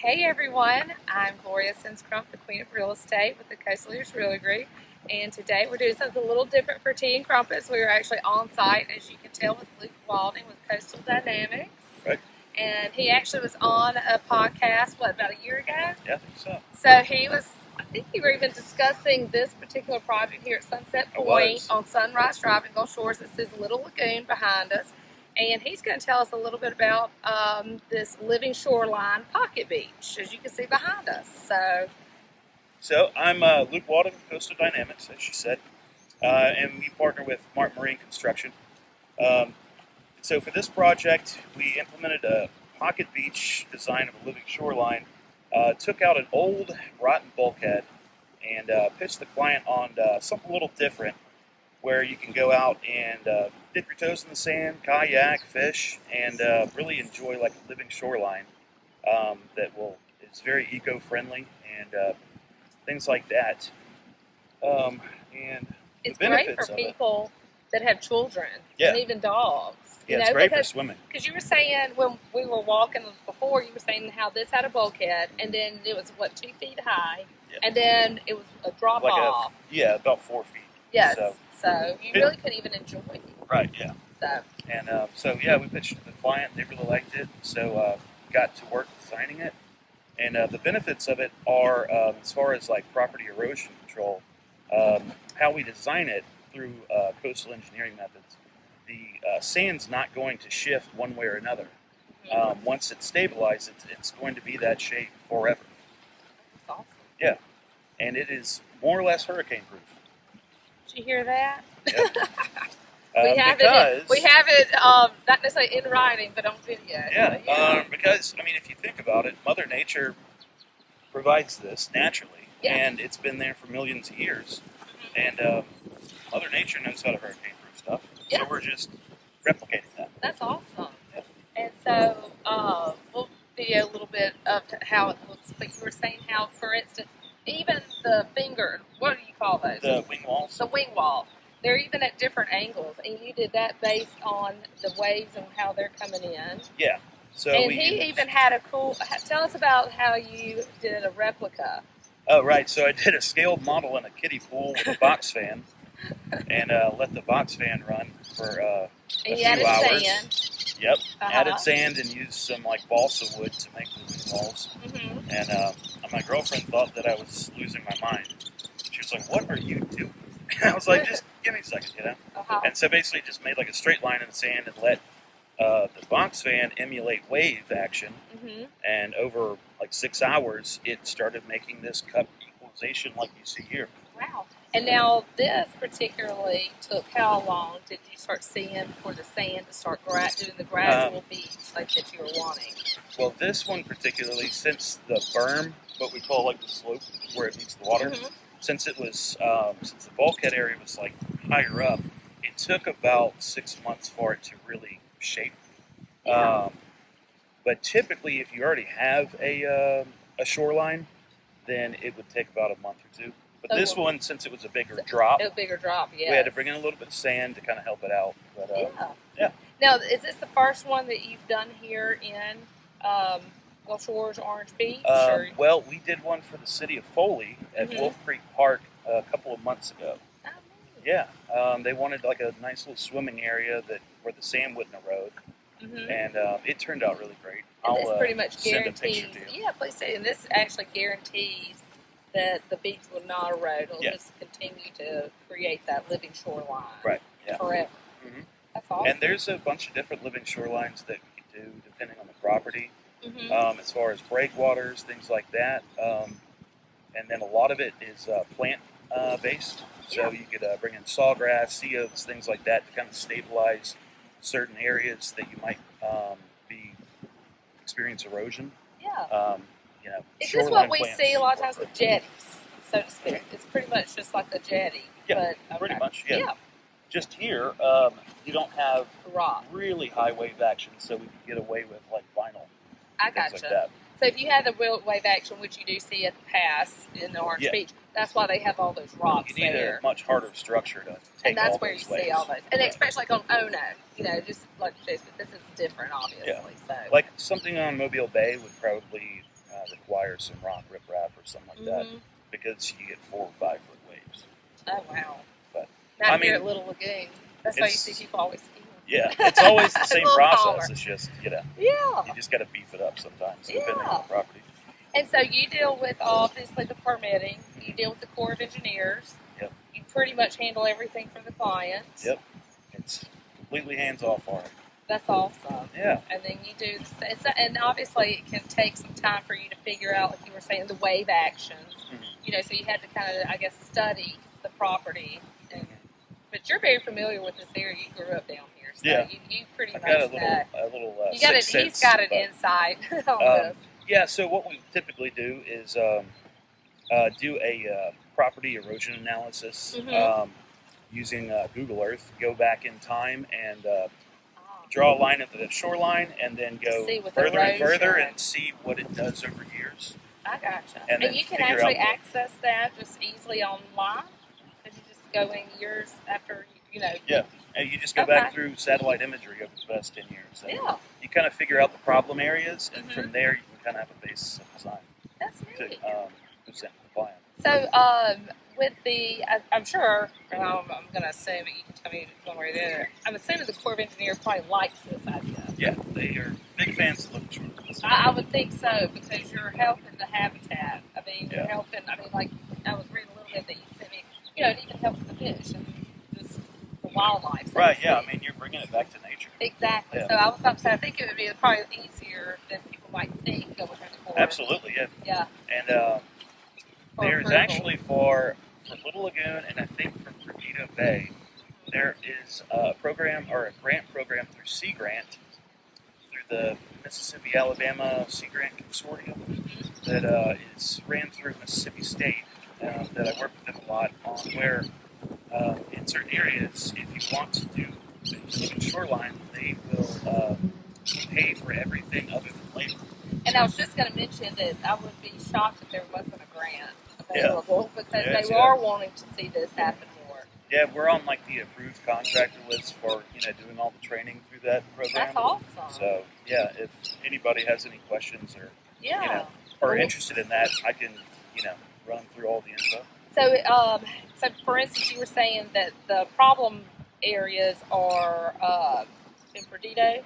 Hey everyone, I'm Gloria S, Crump, the Queen of Real Estate with the Coastal Leaders Realty Group, and today we're doing something a little different for Tea Crumpets. We were actually on site, as you can tell, with Luke Walding with Coastal Dynamics. Right. And he actually was on a podcast, about a year ago? Yeah, I think so. So I think we were even discussing this particular project here at Sunset Point on Sunrise Drive in Gulf Shores. This is Little Lagoon behind us. And he's going to tell us a little bit about this living shoreline pocket beach, as you can see behind us. So I'm Luke Walding with Coastal Dynamics, as she said, and we partner with Marine Construction. So for this project, we implemented a pocket beach design of a living shoreline, took out an old rotten bulkhead, and pitched the client on something a little different, where you can go out and dip your toes in the sand, kayak, fish, and really enjoy like a living shoreline that is very eco-friendly and things like that. And it's the benefits great for of people that have children and even dogs. Yeah, it's great for swimming. Because you were saying when we were walking before, you were saying how this had a bulkhead, and then it was 2 feet high, and then it was a drop off. About 4 feet. Yes. So you really couldn't even enjoy it. Right. Yeah. So we pitched it to the client. They really liked it. So got to work designing it. And the benefits of it are, as far as like property erosion control, how we design it through coastal engineering methods. The sand's not going to shift one way or another. Once it's stabilized, it's going to be that shape forever. That's awesome. Yeah. And it is more or less hurricane proof. Did you hear that? Yep. We have it not necessarily in writing, but on video. Yeah, because, I mean, if you think about it, Mother Nature provides this naturally, and it's been there for millions of years. And Mother Nature knows how to hurricane-proof stuff, so we're just replicating that. That's awesome. Yeah. And so we'll video a little bit of how it looks, but you were saying how, for instance, even the finger, what do you call those? The wing walls. The wing wall. They're even at different angles, and you did that based on the waves and how they're coming in. Yeah. So he even had a cool. Tell us about how you did a replica. Oh, right. So I did a scaled model in a kiddie pool with a box fan, and let the box fan run for a few hours. Sand. Yep. Added sand and used some like balsa wood to make the wing walls. And my girlfriend thought that I was losing my mind. She was like, "What are you doing?" I was like, "Just give me a second, you know." And so basically, just made like a straight line in the sand and let the box fan emulate wave action. And over like 6 hours, it started making this cut equalization like you see here. Wow. And now this particularly took how long did you start seeing for the sand to start doing the gradual beach like that you were wanting? Well, this one particularly, since the berm, what we call like the slope where it meets the water, since it was since the bulkhead area was like higher up, it took about 6 months for it to really shape. But typically, if you already have a shoreline, then it would take about a month or two. But this one, since it was a bigger drop, we had to bring in a little bit of sand to kind of help it out. But, yeah. Now, is this the first one that you've done here in Gulf Shores, Orange Beach? Well, we did one for the city of Foley at Wolf Creek Park a couple of months ago. Oh, yeah, they wanted like a nice little swimming area where the sand wouldn't erode, and it turned out really great. And this pretty much guarantees. Yeah, please say. And this actually guarantees that the beach will not erode. It'll just continue to create that living shoreline forever. That's awesome. And there's a bunch of different living shorelines that we can do depending on the property, as far as breakwaters, things like that. And then a lot of it is plant based. So you could bring in sawgrass, sea oats, things like that to kind of stabilize certain areas that you might experience erosion. Yeah. Is this what we see a lot of times with jetties, so to speak? It's pretty much just like a jetty. Yeah, pretty much, yeah. Just here, you don't have really high wave action, so we can get away with like vinyl. I gotcha. Like that. So if you have the real wave action, which you do see at the pass in the Orange Beach, that's why they have all those rocks there. You need a much harder structure to take all those waves. And that's where you see all those. And especially like on Ono, just like this is different, obviously. Yeah. So. Like something on Mobile Bay would probably require some rock riprap or something like that, because you get 4 or 5 foot waves. Oh wow! But Not here at Little Lagoon. That's why you see people always skiing. Yeah, it's always the same process. Calmer. It's just you just got to beef it up sometimes depending on the property. And so you deal with obviously the permitting. You deal with the Corps of Engineers. Yep. You pretty much handle everything for the client. Yep. It's completely hands off on it. That's awesome. Yeah. And then you do, and obviously it can take some time for you to figure out, like you were saying, the wave actions. So you had to kind of, I guess, study the property. But you're very familiar with this area. You grew up down here, so you pretty much got a little you got it. He's got an insight on this. Yeah. So what we typically do is do a property erosion analysis using Google Earth. Go back in time and draw a line at the shoreline, and then go further and further and see what it does over years. I gotcha. And you can actually access that just easily online. Because you just go in years after, Yeah, and you just go back through satellite imagery over the past 10 years. And you kind of figure out the problem areas, and from there you can kind of have a basis of design. That's neat. To present to the client. So, with the, I'm sure, and I'm going to assume, but you can tell me one way or the other, I'm assuming the Corps of Engineers probably likes this idea. Yeah, they are big fans of Luke. I would think so, because you're helping the habitat. I mean, you're helping, like, I was reading a little bit that you sent me, it even helps the fish and just the wildlife. So right, I mean, you're bringing it back to nature. Exactly. So I was about to say, I think it would be probably easier than people might think going through the Corps. Absolutely, yeah. And there's actually for Little Lagoon, and I think for Perdido Bay, there is a program or a grant program through Sea Grant, through the Mississippi-Alabama Sea Grant Consortium, that is ran through Mississippi State, that I work with them a lot on, where in certain areas, if you want to do a shoreline, they will pay for everything other than labor. And I was just going to mention that I would be shocked if there wasn't a grant available, because they are wanting to see this happen more. Yeah, we're on like the approved contractor list for doing all the training through that program. That's awesome. So if anybody has any questions or interested in that, I can run through all the info. So for instance, you were saying that the problem areas are in Perdido.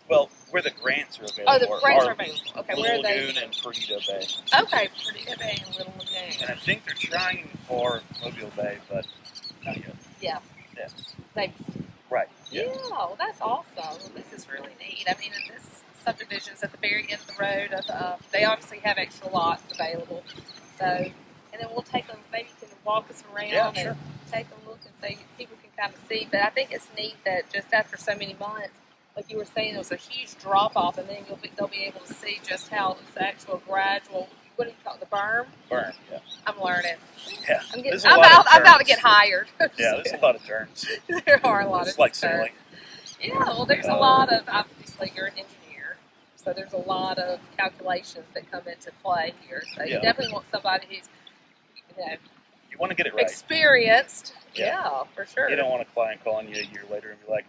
Well, where the grants are available. Oh, the grants are available. Okay, Little where are Lagoon those? and Perdido Bay. Okay, Perdido Bay and Little Lagoon. And I think they're trying for Mobile Bay, but not yet. Yeah. Maybe. Right. Yeah, well, that's awesome. Well, this is really neat. I mean, this subdivision's at the very end of the road. They obviously have extra lots available. So, and then we'll maybe you can walk us around and take a look and say people can kind of see. But I think it's neat that just after so many months, like you were saying, it was a huge drop off, and then they'll be able to see just how this actual gradual. What do you call it? The berm? Berm, yeah. I'm learning. Yeah. I'm about to get hired. Yeah, there's a lot of turns. There are a lot of turns. It's like sailing. Yeah, well, there's a lot of, obviously, you're an engineer, so there's a lot of calculations that come into play here. So you definitely want somebody who's, you want to get it right. Experienced. Yeah, for sure. You don't want a client calling you a year later and be like,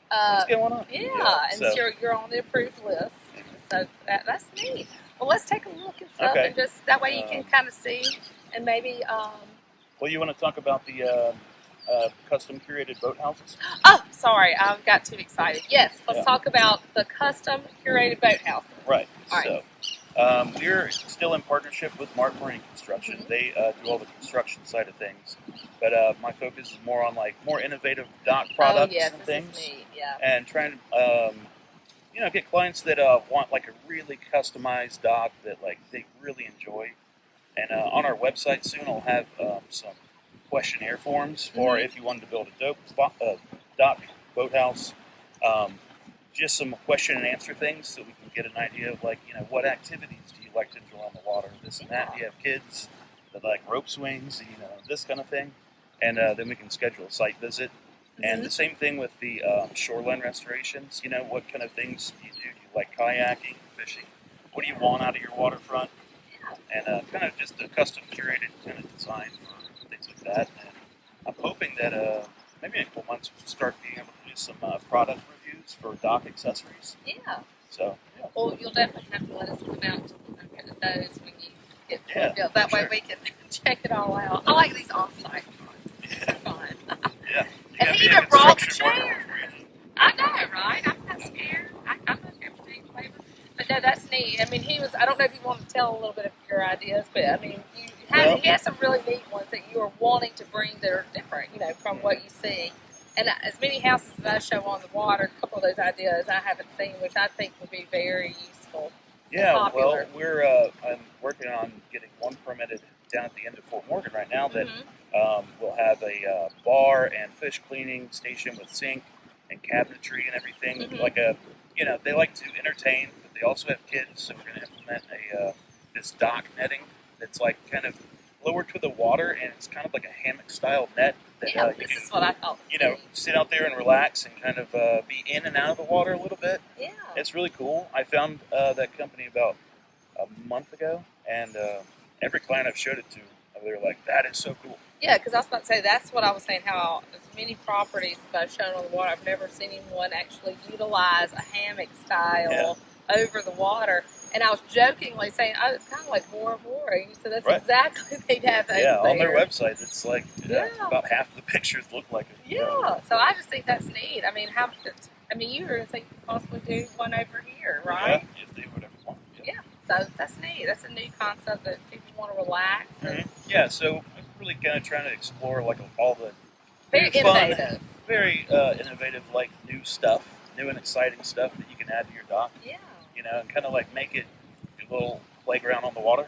what's going on? Yeah, and so you're on the approved list. So that's neat. Well, let's take a look and stuff, and just that way you can kind of see, and maybe. Well, you want to talk about the custom curated boathouses? Oh, sorry, I got too excited. Yes, let's talk about the custom curated boathouses. Right. All right. So we're still in partnership with Mark Marine Construction. They do all the construction side of things, but my focus is more on like more innovative dock products and things. This is neat. Yeah. And trying to get clients that want like a really customized dock that like they really enjoy. And on our website soon, I'll have some questionnaire forms for if you wanted to build a dock boathouse. Just some question and answer things so we can get an idea of like what activities do you like to enjoy on the water, this and that. Do you have kids that like rope swings, this kind of thing, and then we can schedule a site visit. And the same thing with the shoreline restorations. What kind of things do you do? Do you like kayaking, fishing? What do you want out of your waterfront? And kind of just a custom curated kind of design for things like that. And I'm hoping that maybe in a couple months we'll start being able to do some product reviews for dock accessories. Yeah. So. Well, you'll definitely have to let us come out to look at those when you get built. That way we can check it all out. I like these on-site ones. They're fun. Yeah. And he even brought the chair. I know, right? I'm not scared. I'm not scared to take flavor. But no, that's neat. I mean, I don't know if you want to tell a little bit of your ideas, but I mean, he has some really neat ones that you are wanting to bring that are different, from what you see. And as many houses as I show on the water, a couple of those ideas I haven't seen, which I think would be very useful. Yeah, well, I'm working on getting one permitted down at the end of Fort Morgan right now that will have a bar and fish cleaning station with sink and cabinetry and everything. Like they like to entertain, but they also have kids, so we're going to implement this dock netting that's like kind of lower to the water, and it's kind of like a hammock-style net that this is what I thought. Sit out there and relax and kind of be in and out of the water a little bit. Yeah, it's really cool. I found that company about a month ago, and every client I've showed it to, they're like, "That is so cool." Yeah, because I was about to say that's what I was saying. How as many properties that I've shown on the water, I've never seen anyone actually utilize a hammock style over the water. And I was jokingly saying, "Oh, it's kind of like Bora Bora." You said that's exactly they'd have those. Yeah, on their website, it's like about half the pictures look like it. Yeah, so I just think that's neat. I mean, you were going to say you could possibly do one over here, right? Yeah, if they would ever want. Yeah, so that's neat. That's a new concept that people want to relax. Yeah, so I'm really kind of trying to explore like all the very innovative, innovative like new stuff, new and exciting stuff that you can add to your dock. Yeah. And kind of like make it a little playground on the water.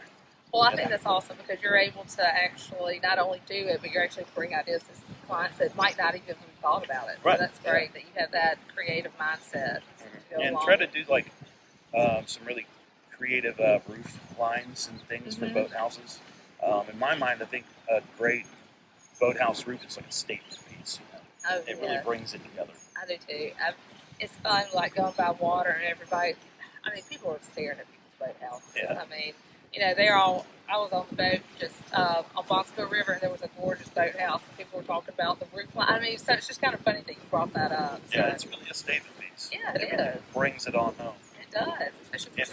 Well, I think that's awesome because you're able to actually not only do it, but you're actually bring ideas to clients that might not even have thought about it. Right. So that's great that you have that creative mindset. And try to do like some really creative roof lines and things for boathouses. In my mind, I think a great boathouse roof is like a statement piece. It really brings it together. I do too. It's fun, like going by water and everybody. I mean, people are staring at people's boathouses. Yeah. I mean, I was on the boat just on Bosco River, and there was a gorgeous boathouse, and people were talking about the roof line. I mean, so it's just kind of funny that you brought that up. So. Yeah, it's really a statement piece. Yeah, it really is. Brings it on home. It does, especially if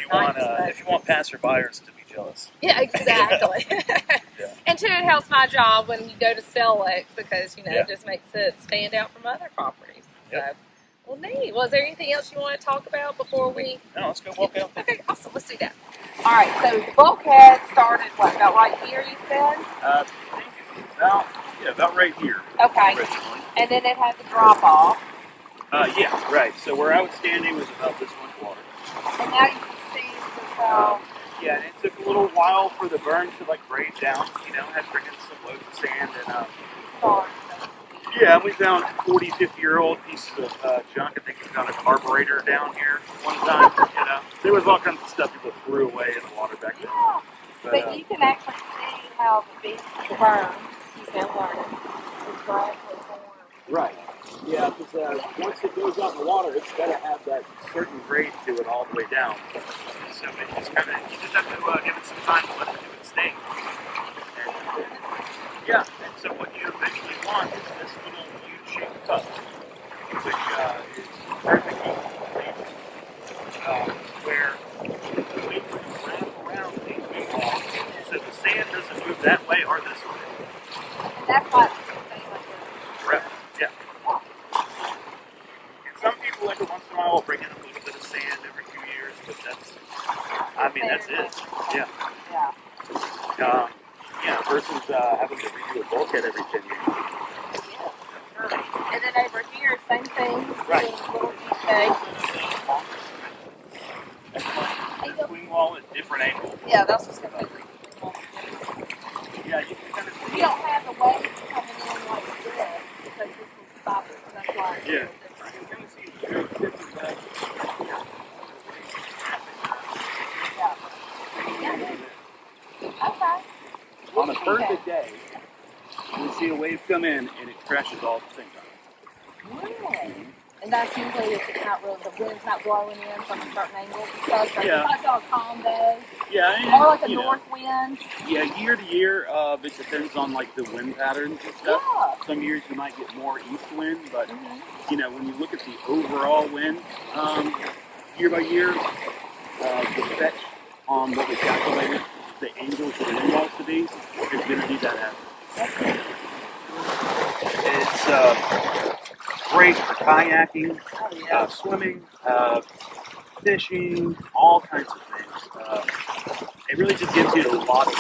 you want passerbyers to be jealous. Yeah, exactly. And too, it helps my job when you go to sell it because it just makes it stand out from other properties. Yep. So. Well, neat. Was there anything else you want to talk about before we... No, let's go walk out. Okay, awesome. Let's do that. All right, so the bulkhead started, about right here, you said? I think it was about right here. Okay. Originally. And then it had the drop-off. Yeah, right. So where I was standing was about this much water. And now you can see the... Yeah, and it took a little while for the burn to, grade down. Had to bring in some loads of sand and... Yeah, we found 40, 50-year-old pieces of junk. I think we found a carburetor down here one time. There was all kinds of stuff people threw away in the water back then. Yeah, but you can actually see how the beach burns. It's gradually formed. Right. Yeah, because once it goes out in the water, it's got to have that certain grade to it all the way down. So it just you just have to give it some time to let it do its thing. Yeah, and so what you eventually want is this little U-shaped cup, which is perfectly where the weight will wrap around the wall, so the sand doesn't move that way or this way. That's why it's staying like this. Correct, yeah. And some people every once in a while will bring in a little bit of sand every few years, but that's it. Yeah. Yeah. Yeah, versus having to redo a bulkhead every 10 years. Yeah, perfect. And then over here, same thing. Right. Little U-shape. Swing wall at different angles. Yeah, that's what's going to be. Yeah, you can kind of see. You don't have the waves coming in like this because this will stop it. So that's why it's Yeah. different. You can kind of see the very different Okay. On a perfect day, you see a wave come in and it crashes all at the same time. Really? And that's usually if it's not really, the wind's not blowing in from a certain angle and stuff. So Yeah. it's like a calm day. Yeah. Or like a north wind. Yeah, year to year, it depends on the wind patterns and stuff. Yeah. Some years you might get more east wind, but when you look at the overall wind, year by year, the fetch on what we calculated the angle for the wind walls to be, is going to need that avenue. It's great for kayaking, swimming, fishing, all kinds of things. It really just gives you a lot of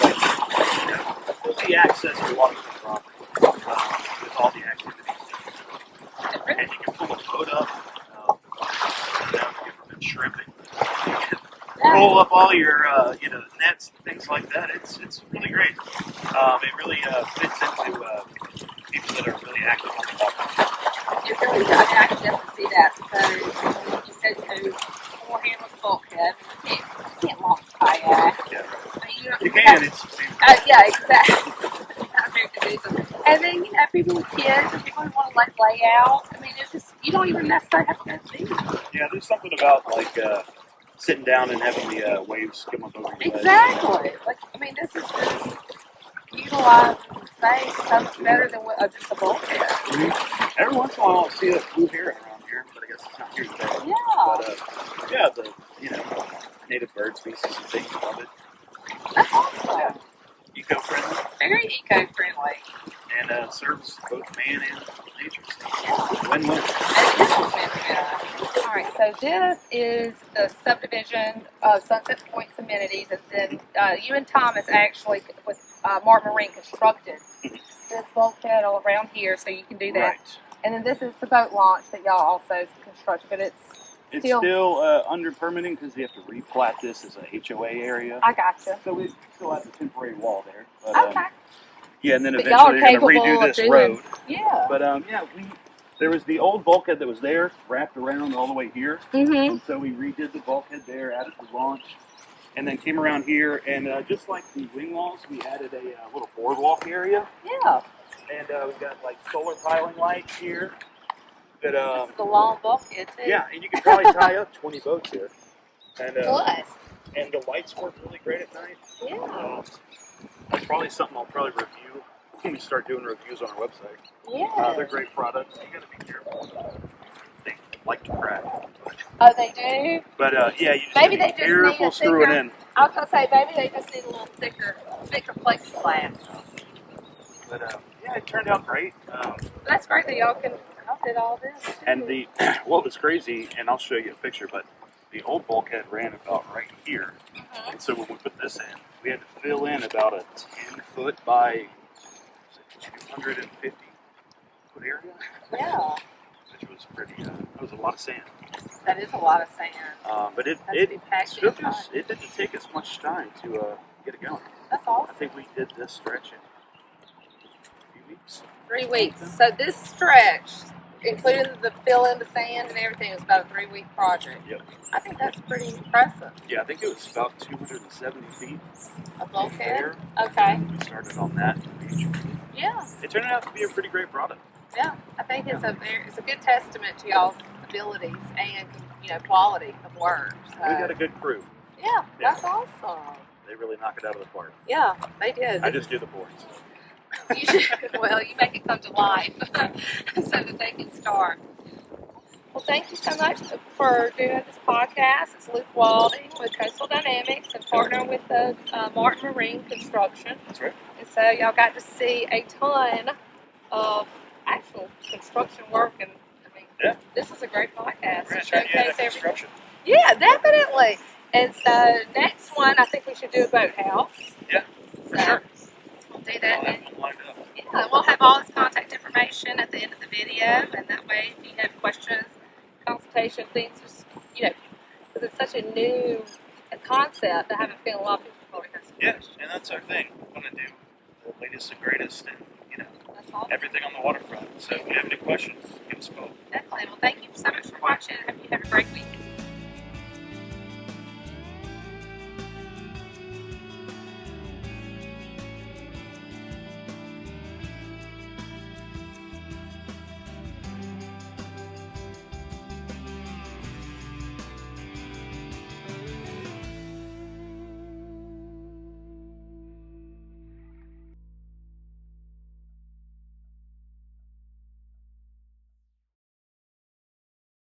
easy access to waterfront property with all the activities. And you can pull a boat up, get shrimping. Roll up all your nets and things like that. It's really great. It really fits into people that are really active on the water. It really does. I can definitely see that because you said four handles bulkhead. You can't launch kayak. Yeah. You can. It's yeah, exactly. Not very conducive. And then you have people with kids and people who want to lay out. I mean, it's just you don't even necessarily have to go to the beach. Yeah, there's something about sitting down and having the waves come up over your Exactly. This is just utilizes the space so much better than just a bulkhead. Mm-hmm. Every once in a while, I'll see a blue heron around here, but I guess it's not here today. Yeah. But the native bird species and things love it. That's awesome. Yeah. Eco-friendly. Very eco-friendly. And serves both man and nature. Yeah. Win-win. All right, so this is the subdivision of Sunset Point Amenities, and then you and Thomas actually, with Mark Marine, constructed this bulkhead all around here, so you can do that. Right. And then this is the boat launch that y'all also constructed, but it's still under permitting because you have to replat this as a HOA area. I gotcha. So we still have the temporary wall there. But, okay. Yeah, and then But eventually y'all are they're going to capable redo of this road. Yeah. But there was the old bulkhead that was there, wrapped around all the way here. Mm-hmm. And so we redid the bulkhead there, added the launch, and then came around here. And just like the wing walls, we added a little boardwalk area. Yeah. And we've got solar piling lights here. That, this is a long bulkhead too. Yeah, and you can probably tie up 20 boats here. And and the lights work really great at night. Yeah. That's probably something I'll probably review when we start doing reviews on our website. Yeah. They're great products. You got to be careful. They like to crack. Oh, they do? But you just maybe be they just careful need a screwing thicker, in. I was going to say, maybe they just need a little thicker plexiglass. But it turned out great. That's great that y'all did all this. And what was crazy, and I'll show you a picture, but the old bulkhead ran about right here. Mm-hmm. And so when we put this in, we had to fill in about a 10-foot by 250 foot area. Yeah. Which was pretty, that was a lot of sand. That is a lot of sand. But it didn't take us much time to get it going. That's awesome. I think we did this stretch in a few weeks. 3 weeks. So this stretch, including the fill in the sand and everything, was about a 3-week project. Yep. I think that's pretty impressive. Yeah, I think it was about 270 feet. A bulkhead? There. Okay. We started on that. Yeah. It turned out to be a pretty great product. Yeah, I think it's a good testament to y'all's abilities and quality of work. So. We got a good crew. Yeah, that's awesome. They really knock it out of the park. Yeah, they did. I just do the boards. Well, you make it come to life so that they can start. Well, thank you so much for doing this podcast. It's Luke Walding with Coastal Dynamics and partnering with the Martin Marine Construction. That's right. And so y'all got to see a ton of actual construction work, and this is a great podcast to showcase everything. Yeah, definitely. And so next one, I think we should do a boathouse. Yeah, for sure. We'll do that. Yeah, we'll have all this contact information at the end of the video, and that way, if you have questions, consultation, things, just because it's such a new concept, I have a feeling a lot of people probably have some questions. And that's our thing. We want to do the latest and greatest, and that's awesome. everything on the waterfront. So if you have any questions, give us a call. Definitely. Well, thank you so much for watching. I hope you have a great week.